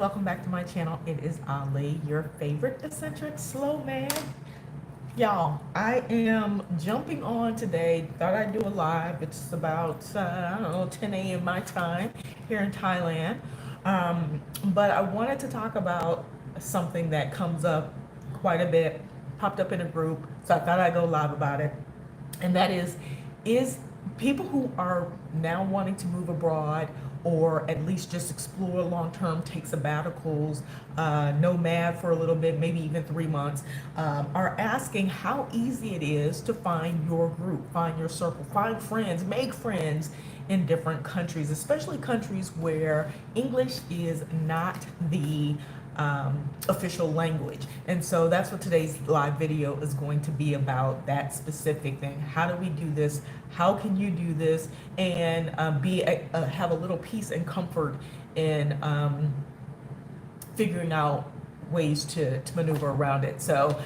Welcome back to my channel. It is Ali, your favorite eccentric slow man. Y'all, I am jumping on today. Thought I'd do a live. It's about, I don't know, 10 a.m. my time here in Thailand. But I wanted to talk about something that comes up quite a bit, popped up in a group. So I thought I'd go live about it. And that is people who are now wanting to move abroad or at least just explore long term, take sabbaticals, nomad for a little bit, maybe even 3 months, are asking how easy it is to find your group, find your circle, find friends, make friends in different countries, especially countries where English is not the official language. And so that's what today's live video is going to be about, that specific thing. How do we do this? How can you do this? And have a little peace and comfort in figuring out ways to maneuver around it. So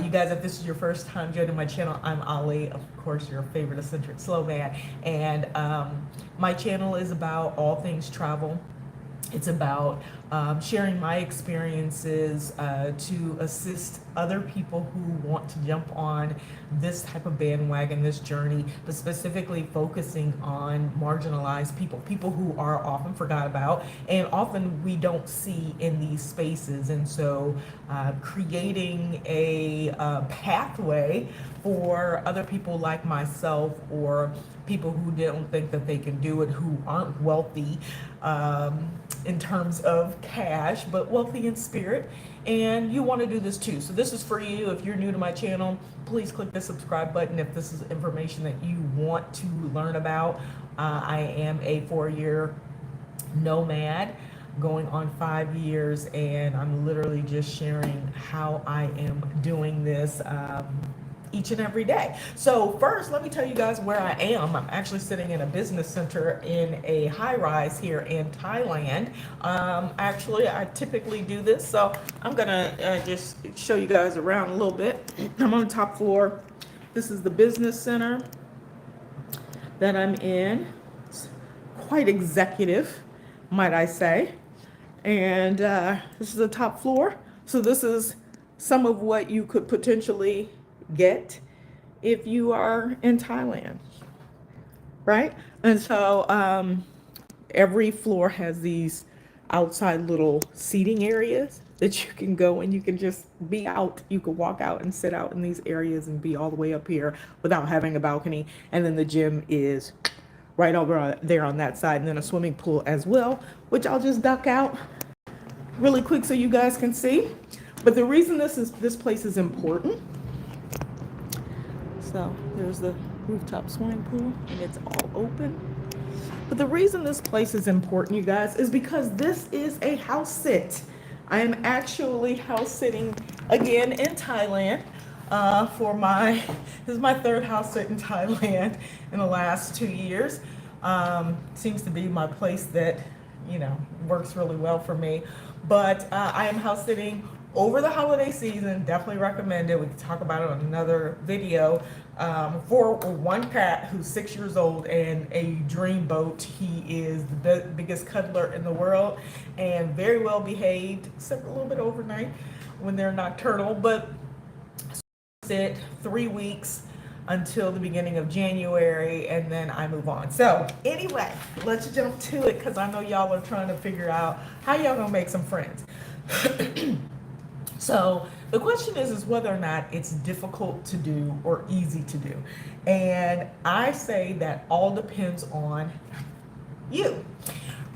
you guys, if this is your first time joining my channel, I'm Ali, of course, your favorite eccentric slow man. And my channel is about all things travel. It's about sharing my experiences to assist other people who want to jump on this type of bandwagon, this journey, but specifically focusing on marginalized people, people who are often forgot about and often we don't see in these spaces. And so creating a pathway for other people like myself or people who don't think that they can do it, who aren't wealthy in terms of cash, but wealthy in spirit, and you want to do this too. So this is for you. If you're new to my channel, please click the subscribe button if this is information that you want to learn about. I am a 4-year nomad going on 5 years, and I'm literally just sharing how I am doing this each and every day. So first, let me tell you guys where I am. I'm actually sitting in a business center in a high rise here in Thailand. Actually, I typically do this, so I'm gonna just show you guys around a little bit. I'm on the top floor. This is the business center that I'm in. It's quite executive, might I say. And this is the top floor. So this is some of what you could potentially get if you are in Thailand, right? And so every floor has these outside little seating areas that you can go and you can just be out. You can walk out and sit out in these areas and be all the way up here without having a balcony. And then the gym is right over there on that side, and then a swimming pool as well, which I'll just duck out really quick so you guys can see. But the reason this place is important, so there's the rooftop swimming pool and it's all open. But the reason this place is important, you guys, is because this is a house sit. I am actually house sitting again in Thailand this is my third house sit in Thailand in the last 2 years. Seems to be my place that, works really well for me. But I am house sitting over the holiday season. Definitely recommend it. We can talk about it on another video. For one cat who's 6 years old and a dream boat. He is the biggest cuddler in the world and very well behaved, except a little bit overnight when they're nocturnal. But sit 3 weeks until the beginning of January, and then I move on. So anyway, let's jump to it because I know y'all are trying to figure out how y'all gonna make some friends. So the question is whether or not it's difficult to do or easy to do. And I say that all depends on you.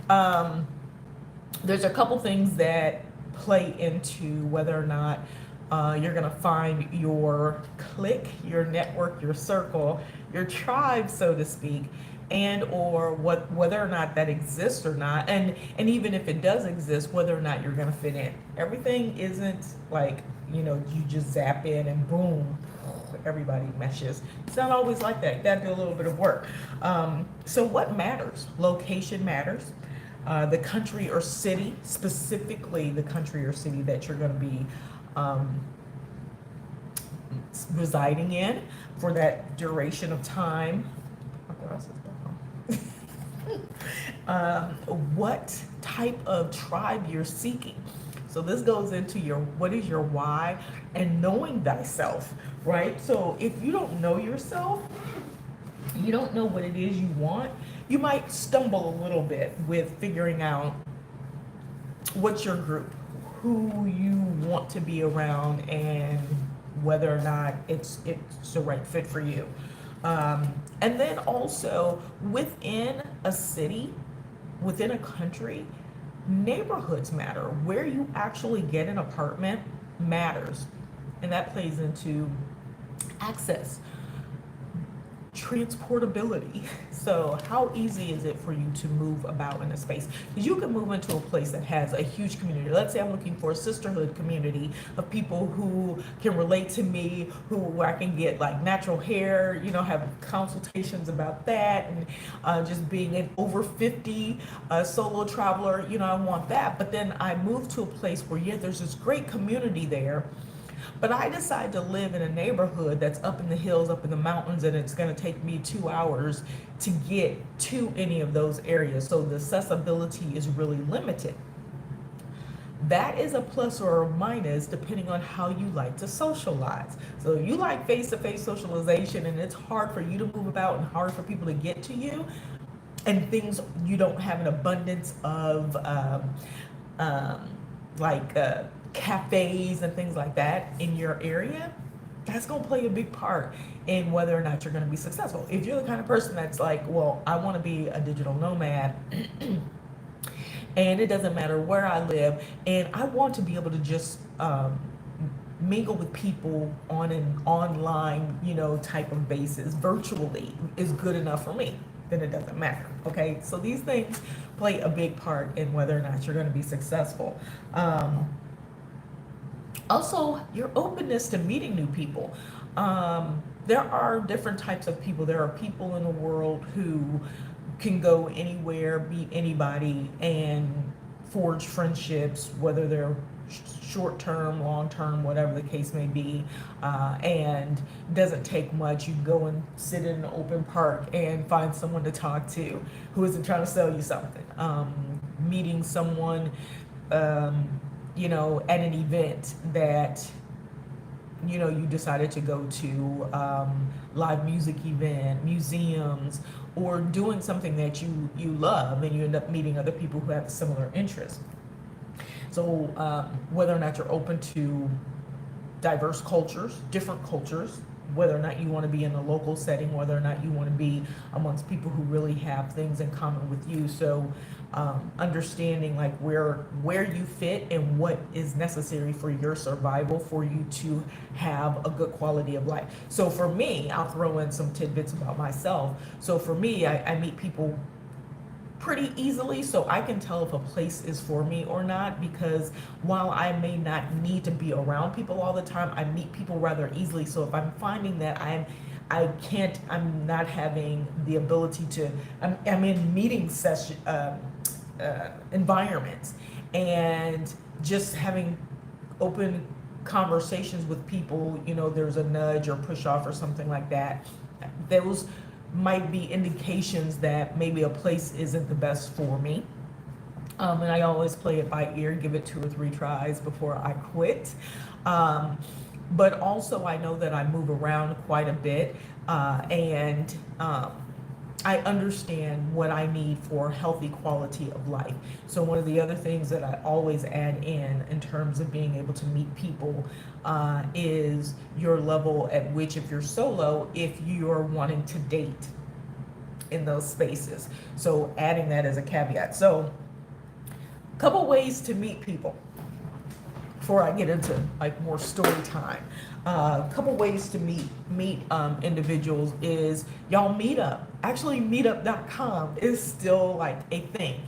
There's a couple things that play into whether or not you're gonna find your clique, your network, your circle, your tribe, so to speak, and or whether or not that exists or not, and even if it does exist, whether or not you're gonna fit in. Everything isn't like, you just zap in and boom, everybody meshes. It's not always like that. You gotta do a little bit of work. So what matters? Location matters. The country or city, specifically the country or city that you're gonna be residing in for that duration of time. What type of tribe you're seeking. So this goes into your, what is your why, and knowing thyself, right? So if you don't know yourself, you don't know what it is you want, you might stumble a little bit with figuring out what's your group, who you want to be around, and whether or not it's the right fit for you. And then also within a city, within a country, neighborhoods matter. Where you actually get an apartment matters, and that plays into access, transportability. So how easy is it for you to move about in a space? Because you can move into a place that has a huge community. Let's say I'm looking for a sisterhood community of people who can relate to me, who I can get like natural hair, have consultations about that, and just being an over 50 solo traveler, I want that. But then I move to a place where, yeah, there's this great community there, but I decide to live in a neighborhood that's up in the hills, up in the mountains, and it's going to take me 2 hours to get to any of those areas. So the accessibility is really limited. That is a plus or a minus depending on how you like to socialize. So you like face-to-face socialization, and it's hard for you to move about and hard for people to get to you, and things you don't have an abundance of cafes and things like that in your area, that's going to play a big part in whether or not you're going to be successful. If you're the kind of person that's like, well, I want to be a digital nomad and it doesn't matter where I live, and I want to be able to just mingle with people on an online, type of basis, virtually, is good enough for me, then it doesn't matter. Okay, so these things play a big part in whether or not you're going to be successful. Also, your openness to meeting new people. There are different types of people. There are people in the world who can go anywhere, meet anybody, and forge friendships, whether they're short term, long term, whatever the case may be. And it doesn't take much. You go and sit in an open park and find someone to talk to who isn't trying to sell you something. Meeting someone, at an event that, you decided to go to, live music event, museums, or doing something that you love, and you end up meeting other people who have similar interests. So whether or not you're open to diverse cultures, different cultures, whether or not you want to be in a local setting, whether or not you want to be amongst people who really have things in common with you. So understanding like where you fit and what is necessary for your survival, for you to have a good quality of life. So for me, I'll throw in some tidbits about myself. So for me, I meet people pretty easily, so I can tell if a place is for me or not, because while I may not need to be around people all the time, I meet people rather easily. So if I'm finding that I'm not having the ability to, I'm in meeting session environments, and just having open conversations with people, there's a nudge or push off or something like that, those might be indications that maybe a place isn't the best for me. And I always play it by ear, give it 2 or 3 tries before I quit. But also I know that I move around quite a bit, and I understand what I need for healthy quality of life. So one of the other things that I always add in terms of being able to meet people, is your level at which, if you're solo, if you're wanting to date in those spaces. So adding that as a caveat. So a couple ways to meet people before I get into like more story time. A couple ways to meet individuals is y'all meetup. Actually, meetup.com is still like a thing,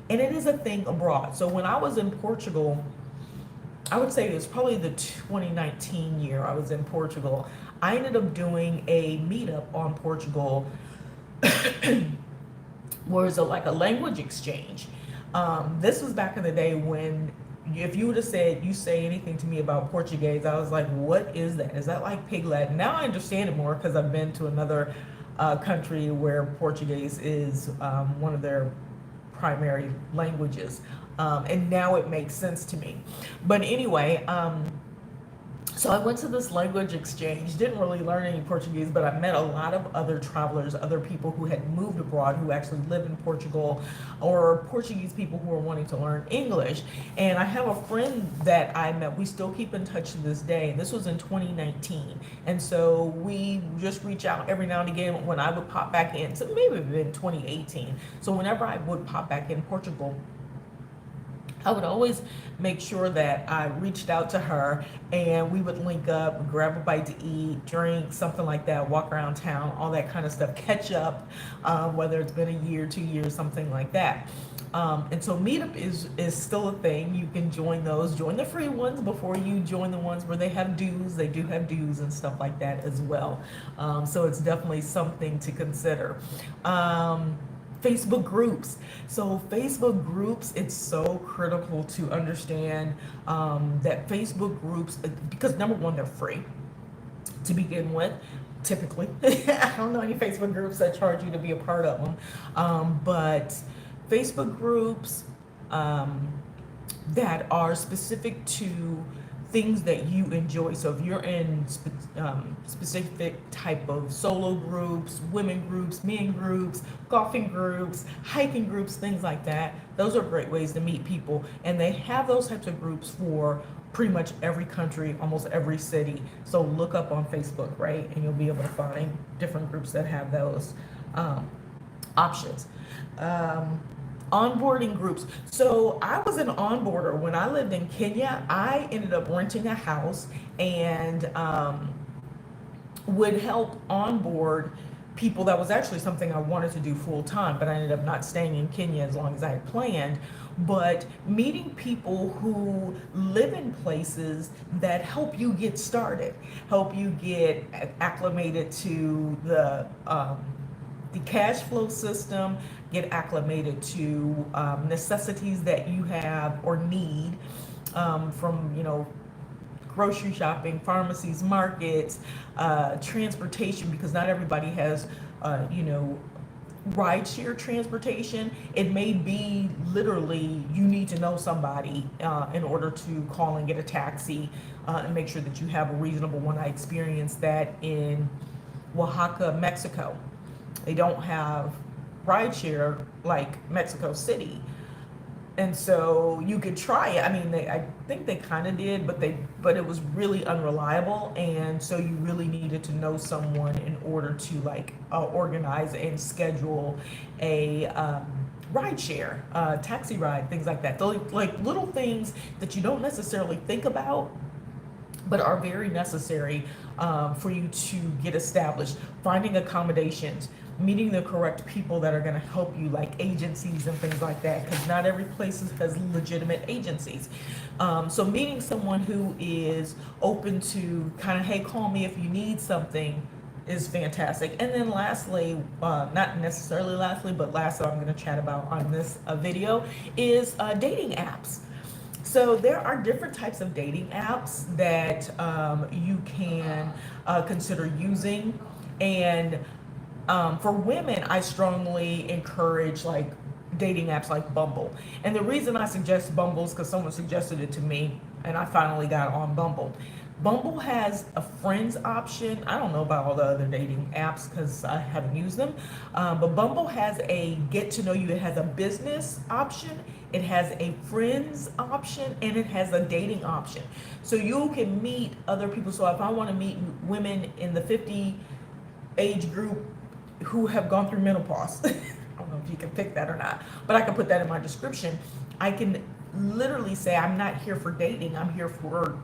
and it is a thing abroad. So when I was in Portugal, I would say it was probably the 2019 year I was in Portugal, I ended up doing a meetup on Portugal where it's like a language exchange. This was back in the day when, if you would have said, you say anything to me about Portuguese, I was like, what is that? Is that like Pig Latin? Now I understand it more because I've been to another country where Portuguese is one of their primary languages. And now it makes sense to me. But anyway, so I went to this language exchange, didn't really learn any Portuguese, but I met a lot of other travelers, other people who had moved abroad, who actually live in Portugal, or Portuguese people who are wanting to learn English. And I have a friend that I met, we still keep in touch to this day. This was in 2019. And so we just reach out every now and again when I would pop back in, so maybe in 2018. So whenever I would pop back in Portugal, I would always make sure that I reached out to her and we would link up, grab a bite to eat, drink, something like that, walk around town, all that kind of stuff, catch up, whether it's been a year, 2 years, something like that. And so Meetup is still a thing. You can join those, join the free ones before you join the ones where they have dues. They do have dues and stuff like that as well. So it's definitely something to consider. Facebook groups. So Facebook groups, it's so critical to understand that Facebook groups, because number one, they're free to begin with, typically. I don't know any Facebook groups that charge you to be a part of them. But Facebook groups that are specific to things that you enjoy. So if you're in specific type of solo groups, women groups, men groups, golfing groups, hiking groups, things like that, those are great ways to meet people. And they have those types of groups for pretty much every country, almost every city. So look up on Facebook, right? And you'll be able to find different groups that have those options. Onboarding groups. So I was an onboarder when I lived in Kenya. I ended up renting a house and would help onboard people. That was actually something I wanted to do full time, but I ended up not staying in Kenya as long as I had planned. But meeting people who live in places that help you get started, help you get acclimated to the cash flow system, get acclimated to necessities that you have or need from, grocery shopping, pharmacies, markets, transportation, because not everybody has, rideshare transportation. It may be literally you need to know somebody in order to call and get a taxi and make sure that you have a reasonable one. I experienced that in Oaxaca, Mexico. They don't have rideshare like Mexico City. And so you could try it. I mean, I think they kind of did, but it was really unreliable. And so you really needed to know someone in order to organize and schedule a ride share, taxi ride, things like that. Those, like little things that you don't necessarily think about, but are very necessary for you to get established. Finding accommodations, meeting the correct people that are going to help you, like agencies and things like that, because not every place has legitimate agencies. So meeting someone who is open to kind of, hey, call me if you need something, is fantastic. And then lastly, not necessarily lastly, but lastly I'm going to chat about on this video is dating apps. So there are different types of dating apps that you can consider using. And for women, I strongly encourage dating apps like Bumble. And the reason I suggest Bumble is because someone suggested it to me and I finally got on Bumble. Bumble has a friends option. I don't know about all the other dating apps because I haven't used them. But Bumble has a get to know you. It has a business option. It has a friends option, and it has a dating option. So you can meet other people. So if I want to meet women in the 50 age group who have gone through menopause, I don't know if you can pick that or not, but I can put that in my description. I can literally say I'm not here for dating. I'm here for,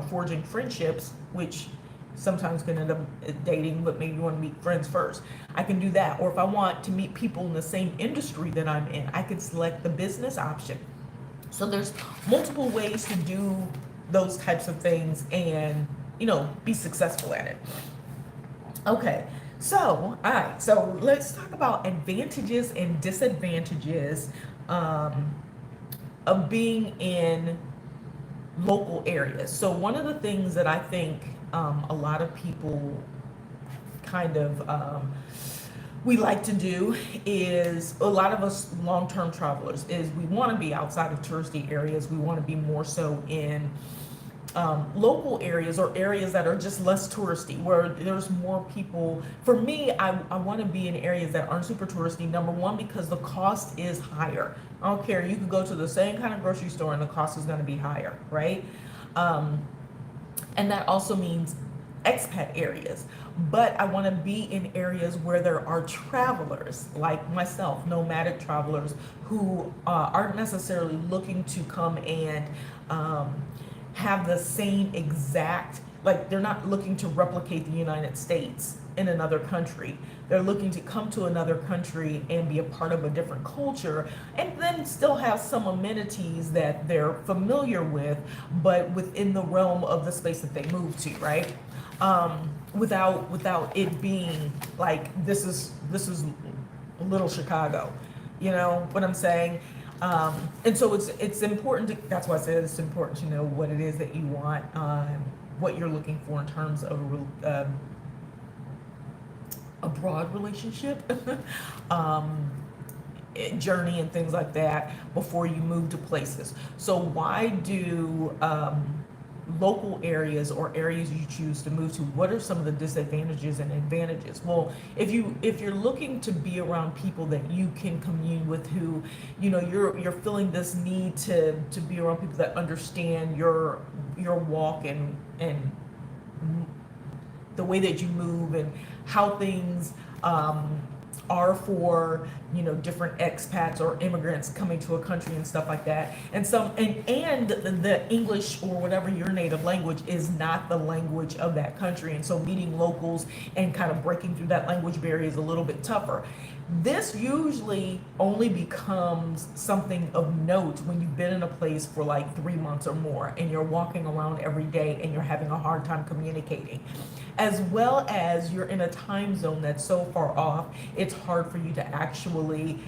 forging friendships, which sometimes can end up dating, but maybe you want to meet friends first. I can do that. Or if I want to meet people in the same industry that I'm in, I can select the business option. So there's multiple ways to do those types of things and, be successful at it. Okay. So, all right. So let's talk about advantages and disadvantages of being in local areas. So one of the things that I think a lot of people kind of we like to do is, a lot of us long-term travelers, is we want to be outside of touristy areas. We want to be more so in local areas, or areas that are just less touristy, where there's more people. For me, I want to be in areas that aren't super touristy. Number one, because the cost is higher. I don't care. You could go to the same kind of grocery store and the cost is going to be higher, right? And that also means expat areas. But I want to be in areas where there are travelers like myself, nomadic travelers who aren't necessarily looking to come and have the same exact, like, they're not looking to replicate the United States in another country. They're looking to come to another country and be a part of a different culture, and then still have some amenities that they're familiar with, but within the realm of the space that they move to, right? Without it being like, this is little Chicago, you know what I'm saying? And so it's important to, that's why I said it's important to know what it is that you want, what you're looking for in terms of a broad relationship, journey and things like that before you move to places. So why do local areas, or areas you choose to move to, what are some of the disadvantages and advantages? Well, if you're looking to be around people that you can commune with, who, you know, you're feeling this need to be around people that understand your walk and the way that you move, and how things are for, you know, different expats or immigrants coming to a country and stuff like that. And the English, or whatever your native language, is not the language of that country. And so meeting locals and kind of breaking through that language barrier is a little bit tougher. This usually only becomes something of note when you've been in a place for like 3 months or more, and you're walking around every day and you're having a hard time communicating, as well as you're in a time zone that's so far off, it's hard for you to actually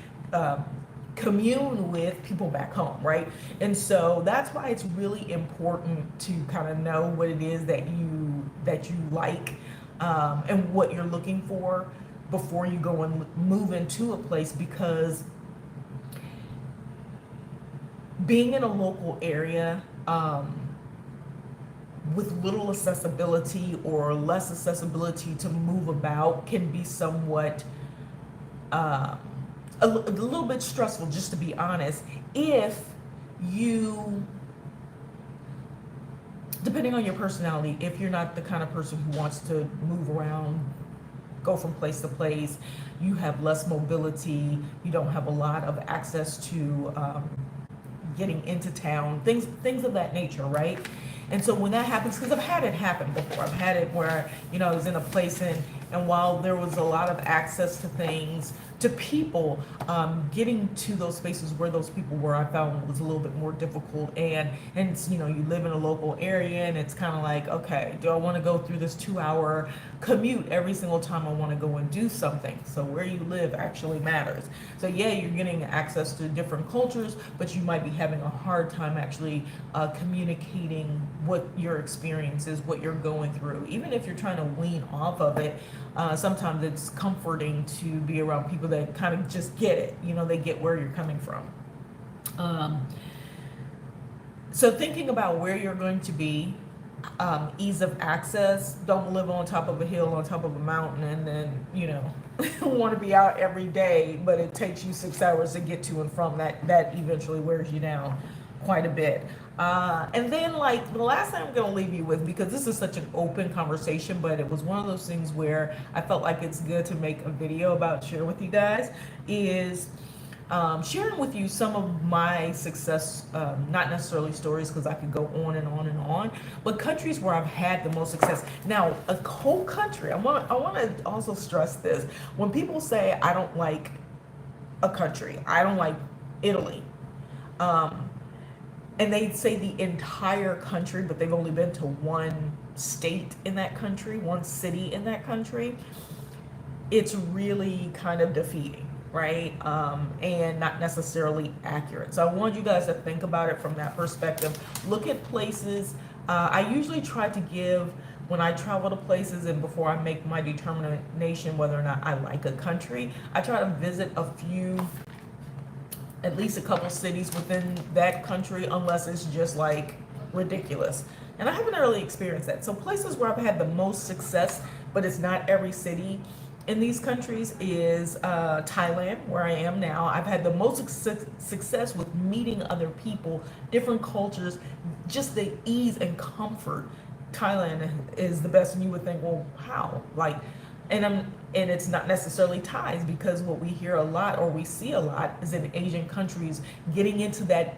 commune with people back home, right? And so that's why it's really important to kind of know what it is that you like, and what you're looking for before you go and move into a place, because being in a local area with little accessibility or less accessibility to move about can be somewhat a little bit stressful, just to be honest, if you, depending on your personality, if you're not the kind of person who wants to move around, go from place to place, you have less mobility, you don't have a lot of access to getting into town, things of that nature, right? And so when that happens, because I've had it happen before, I've had it where, you know, I was in a place, and while there was a lot of access to things, to people, getting to those spaces where those people were, I found was a little bit more difficult. And it's, you know, you live in a local area, and it's kind of like, okay, do I want to go through this 2-hour commute every single time I want to go and do something? So where you live actually matters. So yeah, you're getting access to different cultures, but you might be having a hard time actually communicating what your experience is, what you're going through. Even if you're trying to wean off of it, sometimes it's comforting to be around people that kind of just get it. You know, they get where you're coming from. So thinking about where you're going to be, ease of access. Don't live on top of a hill, on top of a mountain, and then, you know, want to be out every day, but it takes you 6 hours to get to and from. That eventually wears you down quite a bit. And then, like, the last thing I'm going to leave you with, because this is such an open conversation, but it was one of those things where I felt like it's good to make a video about, share with you guys, is sharing with you some of my success, not necessarily stories, because I could go on and on and on, but countries where I've had the most success. Now, a whole country, I want to also stress this. When people say, I don't like a country, I don't like Italy, and they say the entire country, but they've only been to one state in that country, one city in that country, it's really kind of defeating, right? And not necessarily accurate. So I want you guys to think about it from that perspective. Look at places. I usually try to give when I travel to places and before I make my determination whether or not I like a country, I try to visit at least a couple cities within that country, unless it's just like ridiculous. And I haven't really experienced that. So places where I've had the most success, but it's not every city in these countries, is Thailand, where I am now. I've had the most success with meeting other people, different cultures, just the ease and comfort. Thailand is the best, and you would think, well, how? Like, and it's not necessarily ties, because what we hear a lot or we see a lot is in Asian countries getting into that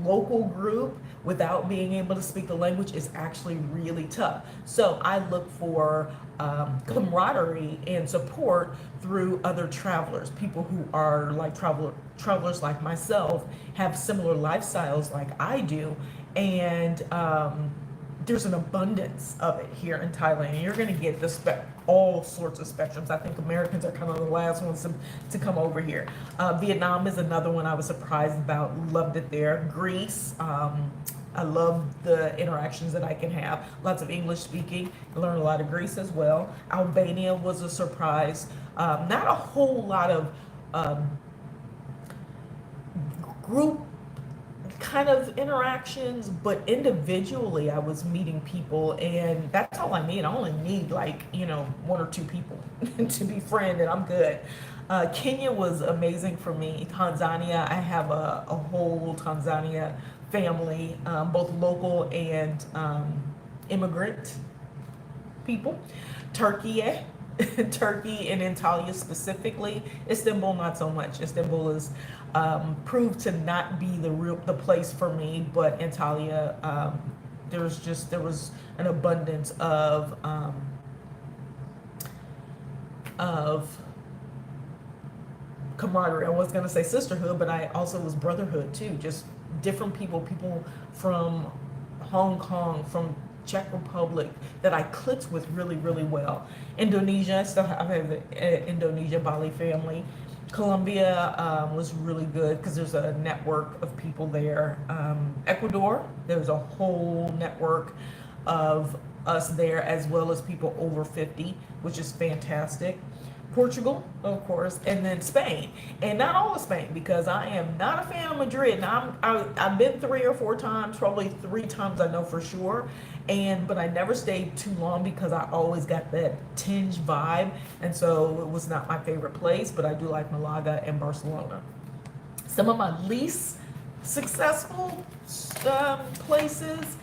local group without being able to speak the language is actually really tough. So I look for camaraderie and support through other travelers, people who are like travelers like myself, have similar lifestyles like I do, and there's an abundance of it here in Thailand, and you're going to get all sorts of spectrums. I think Americans are kind of the last ones to come over here. Vietnam is another one I was surprised about. Loved it there. Greece. I love the interactions that I can have. Lots of English speaking. I learned a lot of Greece as well. Albania was a surprise. Not a whole lot of group kind of interactions, but individually I was meeting people, and that's all I need. I only need like, one or two people to be friend, and I'm good. Kenya was amazing for me. Tanzania, I have a whole Tanzania family, both local and immigrant people. Turkey, Turkey and Antalya specifically. Istanbul, not so much. Istanbul is proved to not be the place for me, but Antalya, there was an abundance of camaraderie. I was gonna say sisterhood, but I also was brotherhood too. Just different people from Hong Kong, from Czech Republic that I clicked with really, really well. Indonesia, I still have an Indonesia Bali family. Colombia was really good because there's a network of people there. Ecuador, there's a whole network of us there, as well as people over 50, which is fantastic. Portugal, of course, and then Spain. And not all of Spain, because I am not a fan of Madrid. Now, I've been 3 or 4 times, probably 3 times I know for sure. But I never stayed too long because I always got that tinge vibe. And so it was not my favorite place, but I do like Malaga and Barcelona. Some of my least successful places,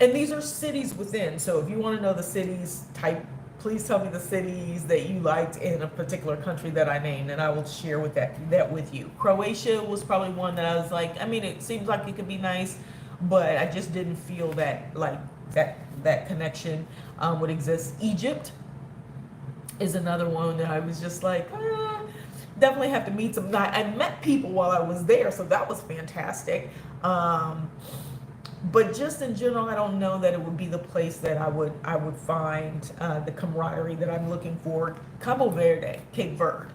and these are cities within. So if you want to know the cities type, please tell me the cities that you liked in a particular country that I named, and I will share that with you. Croatia was probably one that I was like, it seems like it could be nice, but I just didn't feel that that connection would exist. Egypt is another one that I was just like, definitely have to meet some. I met people while I was there, so that was fantastic. But just in general, I don't know that it would be the place that I would find the camaraderie that I'm looking for. Cabo Verde, Cape Verde.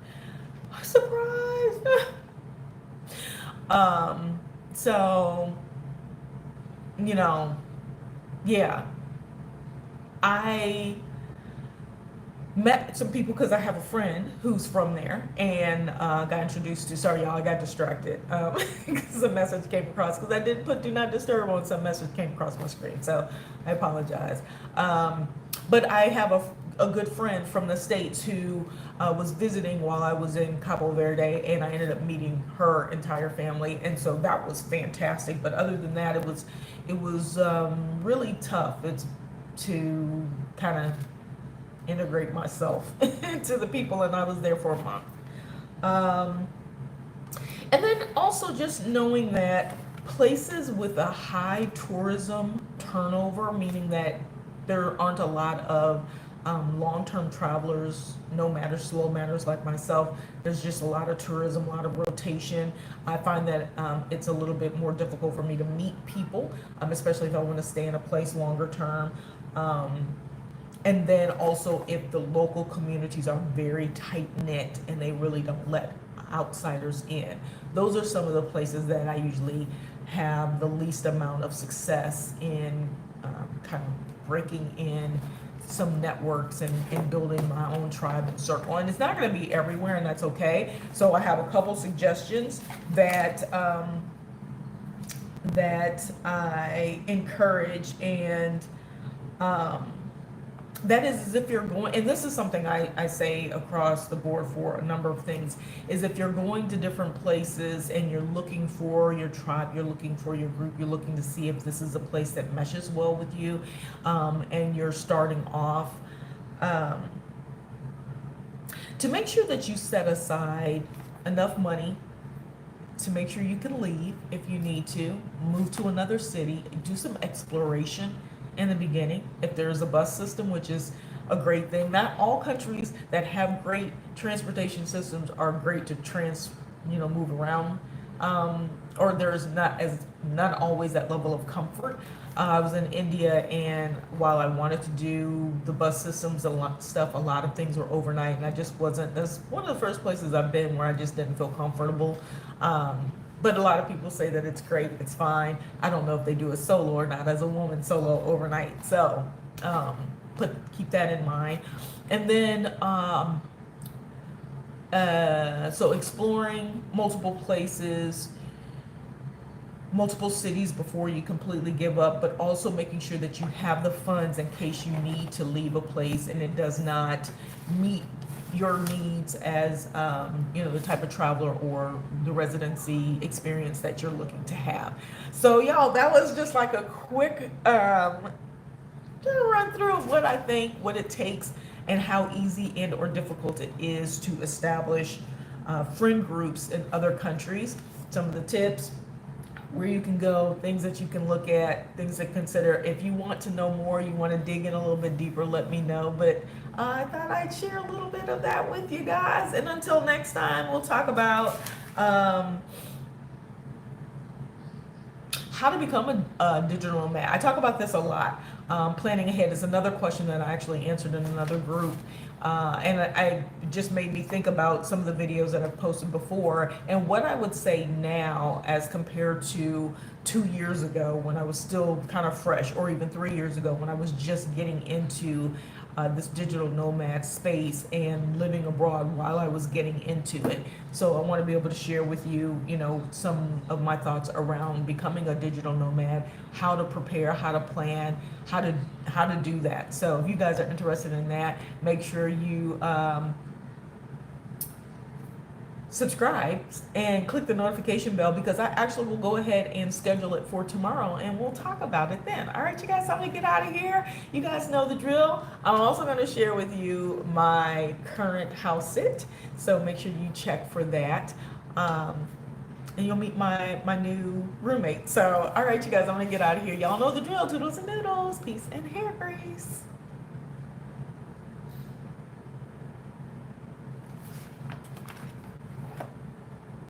Surprise! So, yeah. I met some people because I have a friend who's from there, and got introduced to, sorry y'all, I got distracted because a message came across, because I didn't put do not disturb on, some message came across my screen, so I apologize. But I have a good friend from the States who was visiting while I was in Cabo Verde, and I ended up meeting her entire family, and so that was fantastic. But other than that, it was really tough. It's to kind of integrate myself into the people, and I was there for a month. And then also just knowing that places with a high tourism turnover, meaning that there aren't a lot of long-term travelers, nomaders, slow-maders like myself. There's just a lot of tourism, a lot of rotation. I find that it's a little bit more difficult for me to meet people, especially if I want to stay in a place longer term. And then also if the local communities are very tight-knit and they really don't let outsiders in. Those are some of the places that I usually have the least amount of success in kind of breaking in some networks and building my own tribe and circle. And it's not going to be everywhere, and that's okay. So I have a couple suggestions that that I encourage, and that is if you're going, and this is something I say across the board for a number of things, is if you're going to different places and you're looking for your tribe, you're looking for your group, you're looking to see if this is a place that meshes well with you, and you're starting off, to make sure that you set aside enough money to make sure you can leave if you need to, move to another city, do some exploration in the beginning. If there's a bus system, which is a great thing. Not all countries that have great transportation systems are great to move around, or there's not always that level of comfort. I was in India, and while I wanted to do the bus systems, a lot of things were overnight, and I just wasn't. That's one of the first places I've been where I just didn't feel comfortable. But a lot of people say that it's great, it's fine. I don't know if they do a solo or not, as a woman solo overnight. So keep that in mind. And then so exploring multiple places, multiple cities before you completely give up, but also making sure that you have the funds in case you need to leave a place and it does not meet your needs as the type of traveler or the residency experience that you're looking to have. So y'all, that was just like a quick run through of what I think, what it takes, and how easy and or difficult it is to establish friend groups in other countries. Some of the tips, where you can go, things that you can look at, things to consider. If you want to know more, you want to dig in a little bit deeper, let me know. But I thought I'd share a little bit of that with you guys. And until next time, we'll talk about how to become a digital nomad. I talk about this a lot. Planning ahead is another question that I actually answered in another group. And I just made me think about some of the videos that I've posted before and what I would say now as compared to 2 years ago when I was still kind of fresh, or even 3 years ago when I was just getting into this digital nomad space and living abroad while I was getting into it. So I want to be able to share with you, some of my thoughts around becoming a digital nomad, how to prepare, how to plan, how to do that. So if you guys are interested in that, make sure you subscribe and click the notification bell, because I actually will go ahead and schedule it for tomorrow and we'll talk about it then. All right, you guys, I'm gonna get out of here. You guys know the drill. I'm also going to share with you my current house sit, so make sure you check for that. And you'll meet my new roommate. So all right, you guys, I'm gonna get out of here. Y'all know the drill. Toodles and noodles. Peace and hair grease.